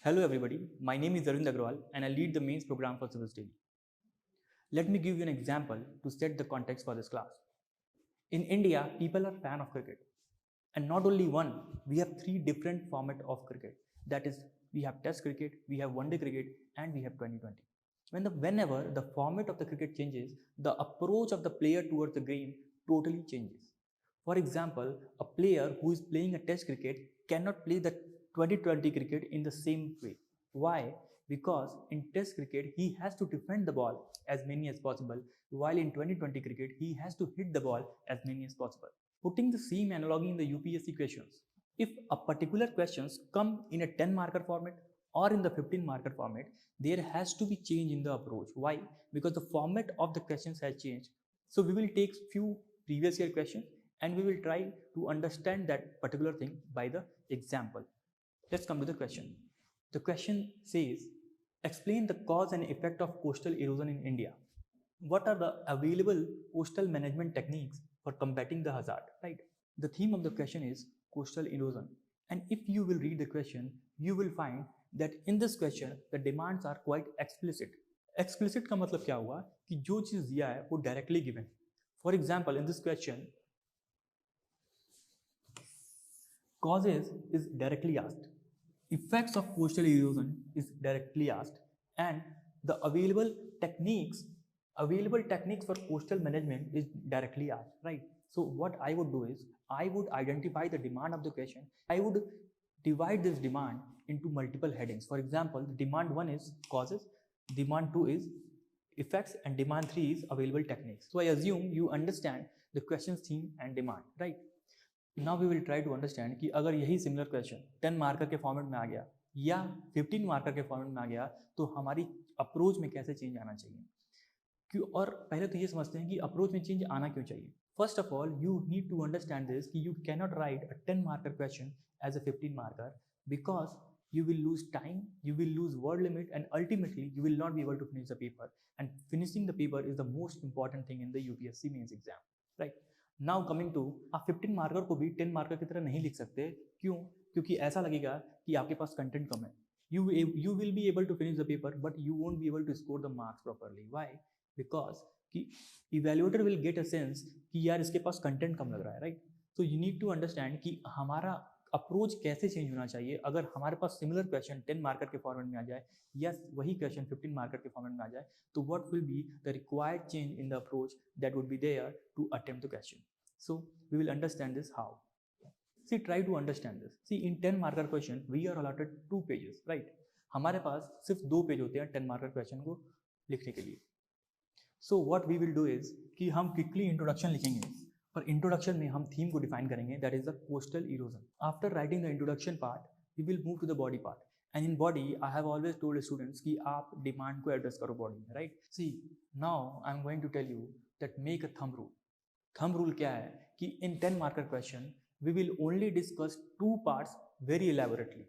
Hello everybody, my name is Arvind Agrawal and I lead the mains program for Civils Daily. Let me give you an example to set the context for this class. In India, people are fan of cricket. And not only one, we have three different formats of cricket. That is, we have Test cricket, we have One Day cricket, and we have T20. Whenever the format of the cricket changes, the approach of the player towards the game totally changes. For example, a player who is playing a Test cricket cannot play the 2020 cricket in the same way. Why? Because in Test cricket, he has to defend the ball as many as possible, while in 2020 cricket, he has to hit the ball as many as possible. Putting the same analogy in the UPSC questions, if a particular questions come in a 10 marker format or in the 15 marker format, there has to be change in the approach. Why? Because the format of the questions has changed. So we will take few previous year questions and we will try to understand that particular thing by the example. Let's come to the question. The question says, explain the cause and effect of coastal erosion in India. What are the available coastal management techniques for combating the hazard, right? The theme of the question is coastal erosion. And if you will read the question, you will find that in this question, the demands are quite explicit. Explicit का मतलब क्या हुआ कि जो चीज दिया है वो directly given. For example, in this question, causes is directly asked, effects of coastal erosion is directly asked, and the available techniques for coastal management is directly asked, right? So what I would do is I would identify the demand of the question. I would divide this demand into multiple headings. For example, demand 1 is causes, demand 2 is effects, and demand 3 is available techniques. So I assume you understand the question's theme and demand, right? Now we will try to understand कि अगर यही similar question 10 marker के format में आ गया या 15 marker के format में आ गया तो हमारी अप्रोच में कैसे चेंज आना चाहिए. क्यों? और पहले तो ये समझते हैं कि अप्रोच में चेंज आना क्यों चाहिए. First of all you need to understand this कि you can not write a 10 marker question as a 15 marker because you will lose time, you will lose word limit, and ultimately you will not be able to finish the paper. And finishing the paper is the most important thing in the UPSC mains exam, right? Now coming to, आप 15 marker को भी 10 marker की तरह नहीं लिख सकते. क्यों? क्योंकि ऐसा लगेगा कि आपके पास कंटेंट कम है. You will be able to finish the paper but you won't be able to score the marks properly. Why? Because कि evaluator will get a sense कि यार इसके पास कंटेंट कम लग रहा है, right? So you need to understand कि हमारा अप्रोच कैसे चेंज होना चाहिए. अगर हमारे पास सिमिलर क्वेश्चन 10 मार्कर के फॉर्मेट में आ जाए या वही क्वेश्चन 15 मार्कर के फॉर्मेट में आ जाए तो what will be the required change in the approach that would be there to attempt the question. So we will understand this how. See, try to understand this. See, in 10 marker question we are allotted 2 pages, right? हमारे पास सिर्फ 2 page होते हैं 10 marker question को लिखने के लिए. So what we will do is कि हम क्विकली इंट्रोडक्शन लिखेंगे. पर इंट्रोडक्शन में हम थीम को डिफाइन करेंगे, that is the coastal erosion. After writing the introduction part we will move to the body part. And in body I have always told students कि आप डिमांड को address करो बॉडी में, right? See, now I am going to tell you that make a thumb rule. Thumb rule क्या है कि in 10 marker question we will only discuss 2 parts very elaborately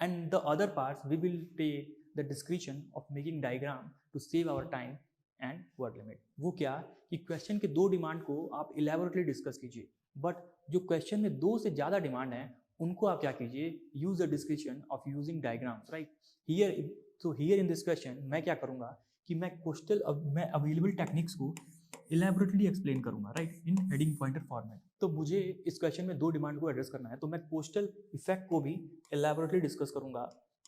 and the other parts we will take the description of making diagram to save our time and word limit. वो क्या कि question के 2 demand को आप elaborately discuss कीजिए, but जो question में 2 से ज़्यादा डिमांड है उनको आप क्या कीजिए, use the description of using diagrams, right? Here in this question मैं क्या करूँगा कि मैं अवेलेबल टेक्निक्स को इलैबोरेटली एक्सप्लेन करूंगा, राइट, इन हेडिंग पॉइंटर फॉर्मेट. तो मुझे इस क्वेश्चन में 2 डिमांड को एड्रेस करना है तो मैं कोस्टल इफेक्ट को भी इलैबोरेटली डिस्कस करूंगा,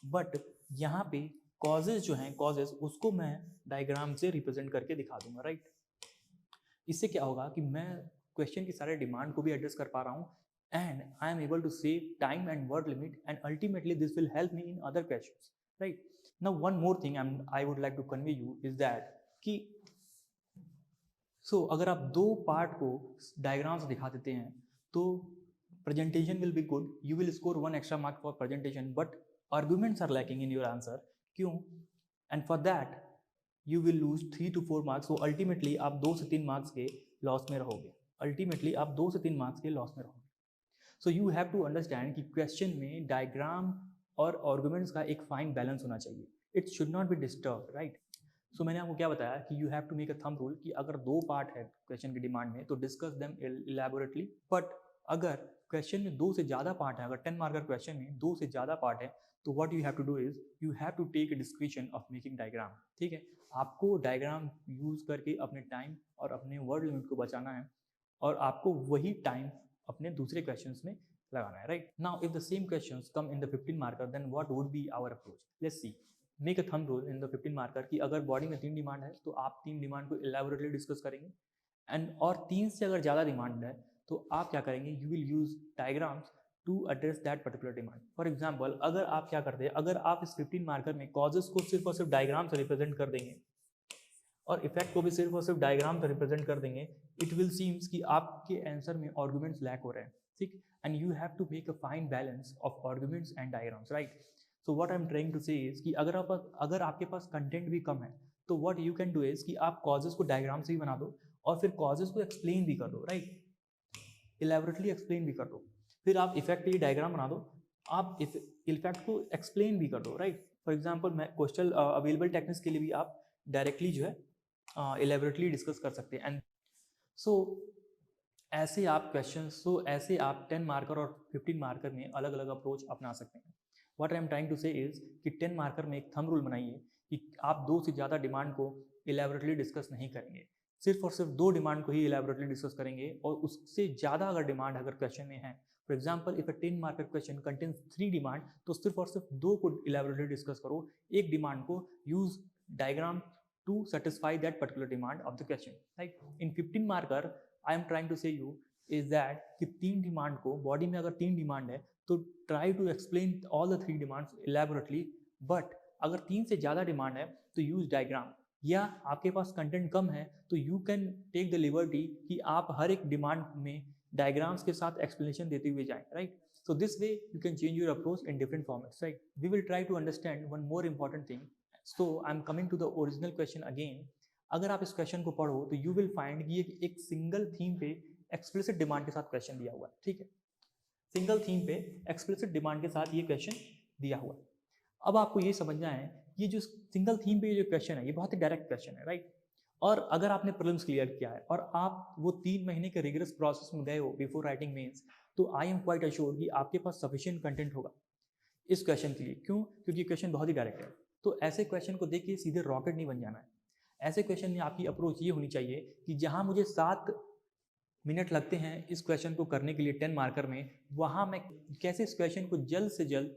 बट यहाँ पे कॉजेज जो हैं कॉजेज उसको मैं डायग्राम से रिप्रेजेंट करके दिखा दूंगा, राइट? इससे क्या होगा कि मैं क्वेश्चन की सारे डिमांड को भी एड्रेस कर पा रहा हूँ and I am able to save time and word limit and ultimately this will help me in other questions, right? Now one more thing I would like to convey you is that कि अगर आप 2 part को diagram से दिखा देते हैं तो presentation will be good, you will score 1 extra mark for presentation, but arguments are lacking in your answer. क्यों? And for that you will lose 3 to 4 marks. So ultimately आप 2 से 3 मार्क्स के लॉस में रहोगे. So you have to understand कि question में diagram और arguments का एक फाइन बैलेंस होना चाहिए. It should not be disturb, right? So मैंने आपको क्या बताया कि you have to make a thumb rule कि अगर 2 पार्ट है क्वेश्चन की डिमांड में तो डिस्कस देम इलैबोरेटली, बट अगर क्वेश्चन में 2 से ज़्यादा पार्ट है, अगर 10 मार्कर क्वेश्चन में 2 से ज़्यादा पार्ट है, तो what you have to do is you have to take a description of making diagram. ठीक है, आपको डायग्राम यूज़ करके अपने टाइम और अपने वर्ड लिमिट को बचाना है, और आपको वही टाइम अपने दूसरे क्वेश्चंस में लगाना है, right. Now if the same questions come in the 15 marker, then what would be our approach. Let's see, make a thumb rule in the 15 marker कि अगर बॉडी में 3 डिमांड है तो आप 3 डिमांड को इलेबोरेटली डिस्कस करेंगे, एंड और 3 से अगर ज़्यादा डिमांड है तो आप क्या करेंगे, you will use diagrams to address that particular demand. For example, अगर आप क्या करते हैं, अगर आप इस 15 मार्कर में कॉजेस को सिर्फ और सिर्फ डायग्राम से रिप्रेजेंट कर देंगे और इफेक्ट को भी सिर्फ और सिर्फ डायग्राम से रिप्रेजेंट कर देंगे, इट विल सीम्स कि आपके आंसर में आर्गुमेंट्स लैक हो रहे हैं, ठीक। And you have to make a fine balance of arguments and diagrams, right. So what I am trying to say is कि अगर आपके पास कंटेंट भी कम है तो what you can do is कि आप कॉजेस को डायग्राम से ही बना दो और फिर कॉजेस को एक्सप्लेन भी कर दो, राइट, इलेबोरेटली एक्सप्लेन भी कर दो। फिर आप इफेक्ट के लिए डायग्राम बना दो, आप इफेक्ट को एक्सप्लेन भी कर दो, राइट। फॉर एग्जाम्पल, मैं क्वेश्चन अवेलेबल टेक्निक्स के लिए भी आप डायरेक्टली जो है इलेबोरेटली डिस्कस कर सकते हैं। एंड सो ऐसे आप ऐसे आप 10 मार्कर और 15 मार्कर में अलग अलग अप्रोच अपना सकते हैं। What I am trying to say is कि 10 मार्कर में एक थंब रूल बनाइए कि आप 2 से ज़्यादा डिमांड को इलेबोरेटली डिस्कस नहीं करेंगे, सिर्फ और सिर्फ 2 डिमांड को ही इलेबोरेटली डिस्कस करेंगे, और उससे ज़्यादा अगर डिमांड अगर क्वेश्चन में है, for example if a 10 marker question contains 3 demand, तो सिर्फ और सिर्फ 2 को इलेबोरेटली डिस्कस करो, एक डिमांड को use diagram to satisfy that particular demand of the question, right. In 15 marker I am trying to say you is that कि 3 demand को, बॉडी में अगर 3 डिमांड है तो try to explain all the 3 demands elaborately, but अगर 3 से ज़्यादा demand है तो यूज डायग्राम, या आपके पास कंटेंट कम है तो you can take the liberty कि आप हर एक डिमांड में डायग्राम्स के साथ एक्सप्लेनेशन देते हुए जाएं, right. So this way you can change your approach in different formats, right. We will try to understand one more important thing. So I am coming to the original question again. अगर आप इस क्वेश्चन को पढ़ो तो you will find कि एक single theme पे एक्सप्लिसिट डिमांड के साथ क्वेश्चन दिया हुआ है, ठीक है। सिंगल थीम पे एक्सप्लिसिट डिमांड के साथ ये क्वेश्चन दिया हुआ है। अब आपको ये समझना है, ये जो सिंगल थीम पे जो क्वेश्चन है ये बहुत ही डायरेक्ट क्वेश्चन है, राइट। और अगर आपने प्रीलिम्स क्लियर किया है और आप वो 3 महीने के रिगरस प्रोसेस में गए हो बिफोर राइटिंग मेंस, तो आई एम क्वाइट अश्योर्ड कि आपके पास सफिशिएंट कंटेंट होगा इस क्वेश्चन के लिए। क्यों? क्योंकि क्वेश्चन बहुत ही डायरेक्ट है। तो ऐसे क्वेश्चन को देख के सीधे रॉकेट नहीं बन जाना है। ऐसे क्वेश्चन में आपकी अप्रोच ये होनी चाहिए कि जहाँ मुझे 7 मिनट लगते हैं इस क्वेश्चन को करने के लिए 10 मार्कर में, वहाँ मैं कैसे इस क्वेश्चन को जल्द से जल्द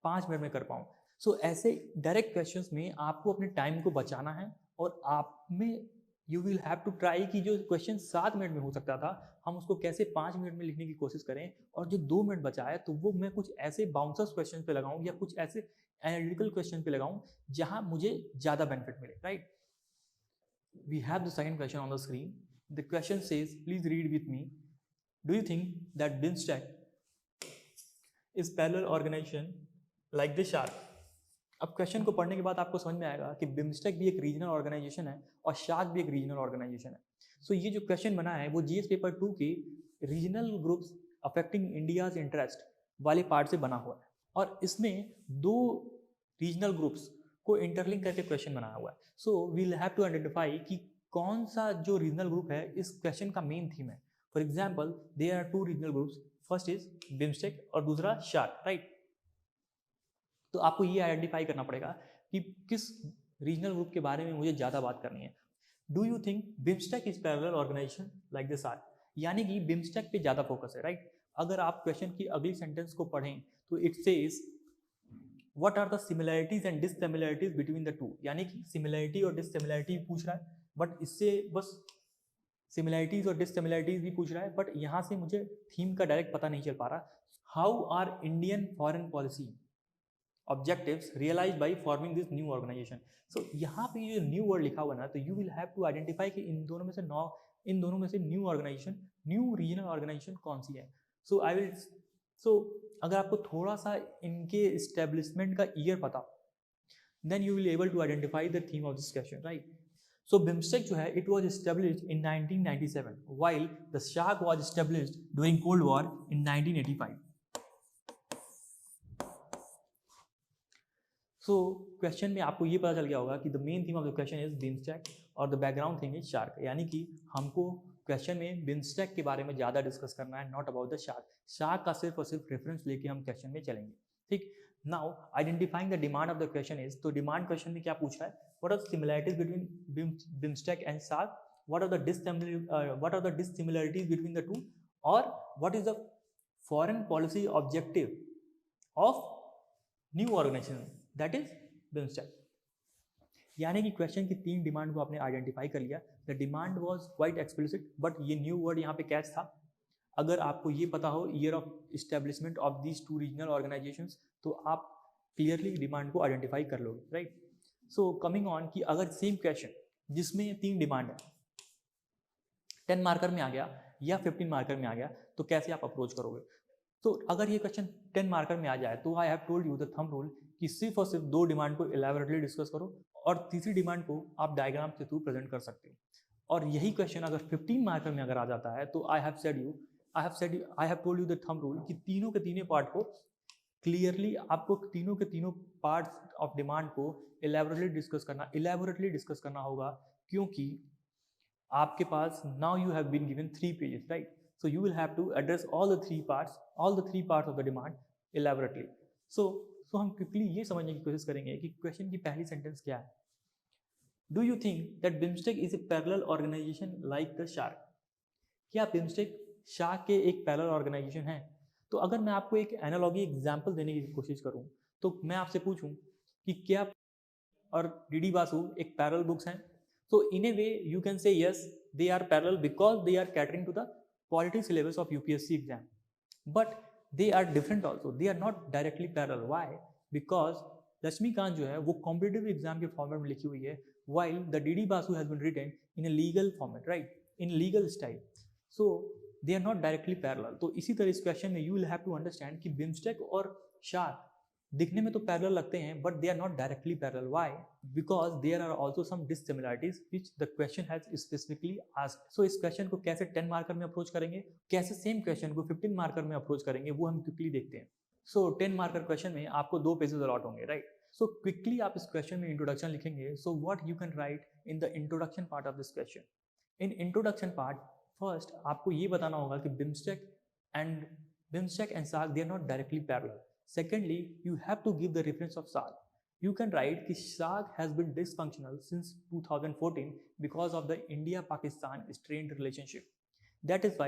5 मिनट में कर पाऊँ। सो ऐसे डायरेक्ट क्वेश्चंस में आपको अपने टाइम को बचाना है, और आप में you will have to try कि जो क्वेश्चन 7 मिनट में हो सकता था, हम उसको कैसे 5 मिनट में लिखने की कोशिश करें, और जो 2 मिनट बचा है तो वो मैं कुछ ऐसे बाउंसर्स क्वेश्चन पे लगाऊं या कुछ ऐसे एनालिटिकल क्वेश्चन पे लगाऊं जहां मुझे ज़्यादा बेनिफिट मिले, right. We have the second question on the screen. The question says, please read with me. Do you think that BIMSTEC is parallel organization like the SHARK? अब क्वेश्चन को पढ़ने के बाद आपको समझ में आएगा कि बिम्स्टेक भी एक रीजनल ऑर्गेनाइजेशन है और शार्क भी एक रीजनल ऑर्गेनाइजेशन है। सो ये जो क्वेश्चन बना है वो जीएस पेपर 2 के regional groups affecting India's interest वाले पार्ट से बना हुआ है, और इसमें 2 रीजनल ग्रुप्स को इंटरलिंक करके क्वेश्चन बनाया हुआ है। So we'll have to identify कि कौन सा जो रीजनल ग्रुप है इस क्वेश्चन का मेन थीम है। For example, there are 2 regional groups, first is BIMSTEC और दूसरा शार्क, राइट। तो आपको ये आइडेंटिफाई करना पड़ेगा कि किस रीजनल ग्रुप के बारे में मुझे ज़्यादा बात करनी है। Do you think BIMSTEC is parallel organization like the SAARC? यानी कि बिम्स्टेक पे ज़्यादा फोकस है, राइट। अगर आप क्वेश्चन की अगली सेंटेंस को पढ़ें तो it says what are the similarities and dissimilarities between the two, यानी कि सिमिलरिटी और डिससिमिलरिटी पूछ रहा है, बट इससे बस सिमिलरिटीज और डिससिमिलरिटीज भी पूछ रहा है, बट यहाँ से मुझे थीम का डायरेक्ट पता नहीं चल पा रहा। How are Indian foreign policy objectives realized by forming this new organization? So यहाँ पे ये न्यू वर्ड लिखा हुआ ना, तो you will have to identify कि इन दोनों में से new organization, new regional organization कौन सी है। सो अगर आपको थोड़ा सा इनके एस्टेब्लिशमेंट का ईयर पता, then you will able to identify the theme of this question, right? So BIMSTEC जो है it was established in 1997 while the SHARK was established during Cold War in 1985. सो क्वेश्चन में आपको ये पता चल गया होगा कि the main theme of the question is BIMSTEC और the background thing is SAARC, यानी कि हमको क्वेश्चन में बिमस्टेक के बारे में ज़्यादा डिस्कस करना है, not about the shark. Shark का सिर्फ और सिर्फ रेफरेंस लेके हम क्वेश्चन में चलेंगे, ठीक। Now identifying the demand of the question is, तो डिमांड क्वेश्चन में क्या पूछ रहा है, what are similarities between BIMSTEC and SAARC, what are the dissimilarities between the two, or what is the foreign policy objective of new organization, that is BIMSTEC। यानी कि question की 3 demand को आपने आइडेंटिफाई कर लिया। The demand was quite explicit, but ये new word यहाँ पे कैच था। अगर आपको ये पता हो year of establishment of these 2 regional organisations, तो आप क्लियरली डिमांड को आइडेंटिफाई कर लोगे, राइट। सो कमिंग ऑन कि अगर सेम क्वेश्चन जिसमें 3 डिमांड है 10 मार्कर में आ गया या 15 मार्कर में आ गया, तो कैसे आप अप्रोच करोगे। तो अगर ये क्वेश्चन 10 मार्कर में आ जाए तो I have told you the thumb rule कि सिर्फ और सिर्फ 2 डिमांड को इलेबोरेटली डिस्कस करो और तीसरी डिमांड को आप डायग्राम के थ्रू प्रेजेंट कर सकते हो। और यही क्वेश्चन अगर 15 मार्कर में अगर आ जाता है तो I have told you the thumb rule कि तीनों के तीनों पार्ट को क्लियरली आपको तीनों के तीनों पार्ट्स ऑफ डिमांड को इलेबोरेटली डिस्कस करना होगा, क्योंकि आपके पास now you have been given 3 pages, right. So you will have to address all the three parts of the demand elaborately. So हम क्विकली ये समझने की कोशिश करेंगे कि क्वेश्चन की पहली सेंटेंस क्या है। Do you think that BIMSTEC is a parallel organization like the SAARC? क्या बिमस्टेक शार्क के एक पैरेलल ऑर्गेनाइजेशन है? तो अगर मैं आपको एक एनालॉजी एग्जाम्पल देने की कोशिश करूं तो मैं आपसे पूछूं कि क्या और डीडी बासु एक पैरेलल बुक्स हैं? So in a way you can say yes, they are parallel because they are catering to the quality syllabus of UPSC exam, but they are different also, they are not directly parallel. Why? Because Lakshmikant जो है वो competitive exam के format में लिखी हुई है, while the DD Basu has been written in a legal format, right, in legal style, so they are not directly parallel। तो इसी तरह इस क्वेश्चन में you will have to understand कि बिमस्टेक और शार्क दिखने में तो पैरेलल लगते हैं, but they are not directly parallel. Why? Because there are also some dissimilarities which the question has specifically asked. So इस क्वेश्चन को कैसे 10 मार्कर में अप्रोच करेंगे, कैसे सेम क्वेश्चन को 15 मार्कर में अप्रोच करेंगे, वो हम क्विकली देखते हैं। सो 10 मार्कर क्वेश्चन में आपको 2 पेजेस अलॉट होंगे, राइट। सो क्विकली आप इस क्वेश्चन में इंट्रोडक्शन लिखेंगे। So what you can write in the introduction part of this question. In introduction part first आपको ये बताना होगा कि BIMSTEC and SAARC they are not directly parallel. Secondly, you have to give the reference of SARC. You can write that SARC has been dysfunctional since 2014 because of the India-Pakistan strained relationship. That is why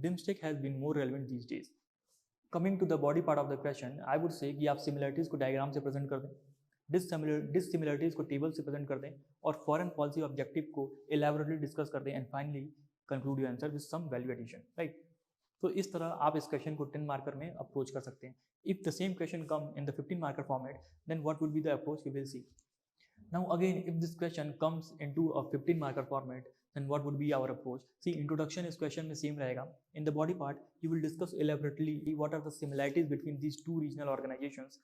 BIMSTEC has been more relevant these days. Coming to the body part of the question, I would say कि आप similarities को diagram से present कर दें, dissimilarities को table से present कर दें और foreign policy objective को elaborately discuss कर दें and finally conclude your answer with some value addition, right? तो इस तरह आप इस क्वेश्चन को 10 मार्कर में अप्रोच कर सकते हैं। If the same question come in the 15 marker format, then what would be the approach? We will see. Now again, if this question comes into a 15 marker format, then what would be our approach? See, introduction is question में same रहेगा. In the body part, you will discuss elaborately what are the similarities between these 2 regional organizations.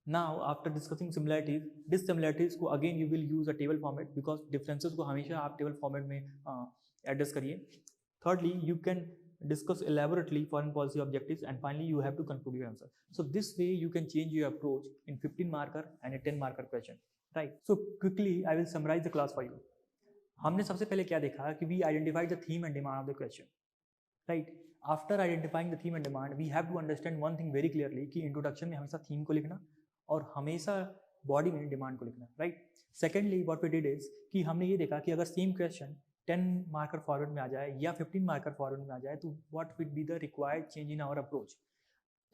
Now after discussing similarities, dissimilarities को again you will use a table format because differences को हमेशा आप table format में address करिए. Thirdly, you can discuss elaborately foreign policy objectives and finally you have to conclude your answer. So this way you can change your approach in 15 marker and a 10 marker question, right? So quickly I will summarize the class for you. हमने सबसे पहले क्या देखा कि we identified the theme and demand of the question, right? After identifying the theme and demand, we have to understand one thing very clearly कि introduction में हमेशा theme को लिखना और हमेशा body में demand को लिखना, right? Secondly, what we did is कि हमने ये देखा कि अगर same question 10 मार्कर फॉरवर्ड में आ जाए या 15 मार्कर फॉरवर्ड में आ जाए तो what will be the required change in our approach.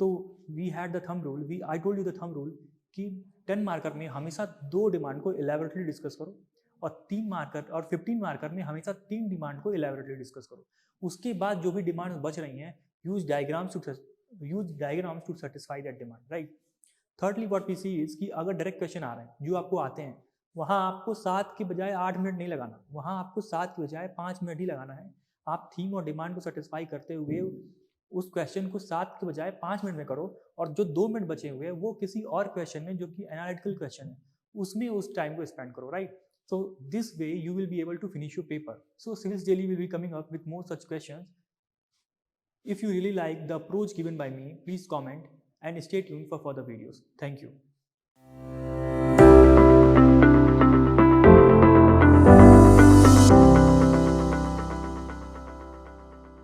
तो we had the thumb rule, I told you the thumb rule कि 10 मार्कर में हमेशा 2 डिमांड को इलेबोरेटली डिस्कस करो और 3 मार्कर और 15 मार्कर में हमेशा 3 डिमांड को इलेबोरेटली डिस्कस करो। उसके बाद जो भी डिमांड बच रही हैं use diagrams to satisfy that demand, right. Thirdly what we see is कि अगर डायरेक्ट क्वेश्चन आ रहे हैं जो आपको आते हैं, वहाँ आपको 7 के बजाय 8 मिनट नहीं लगाना, वहाँ आपको 7 के बजाय 5 मिनट ही लगाना है। आप थीम और डिमांड को सेटिस्फाई करते हुए उस क्वेश्चन को 7 के बजाय 5 मिनट में करो और जो 2 मिनट बचे हुए वो किसी और क्वेश्चन में जो कि एनालिटिकल क्वेश्चन है उसमें उस टाइम को स्पेंड करो, right. So this way you will be able to finish your paper. So Civils Daily will be coming up with more such questions. If you really like the approach given by me, please comment and stay tuned for further videos. Thank you.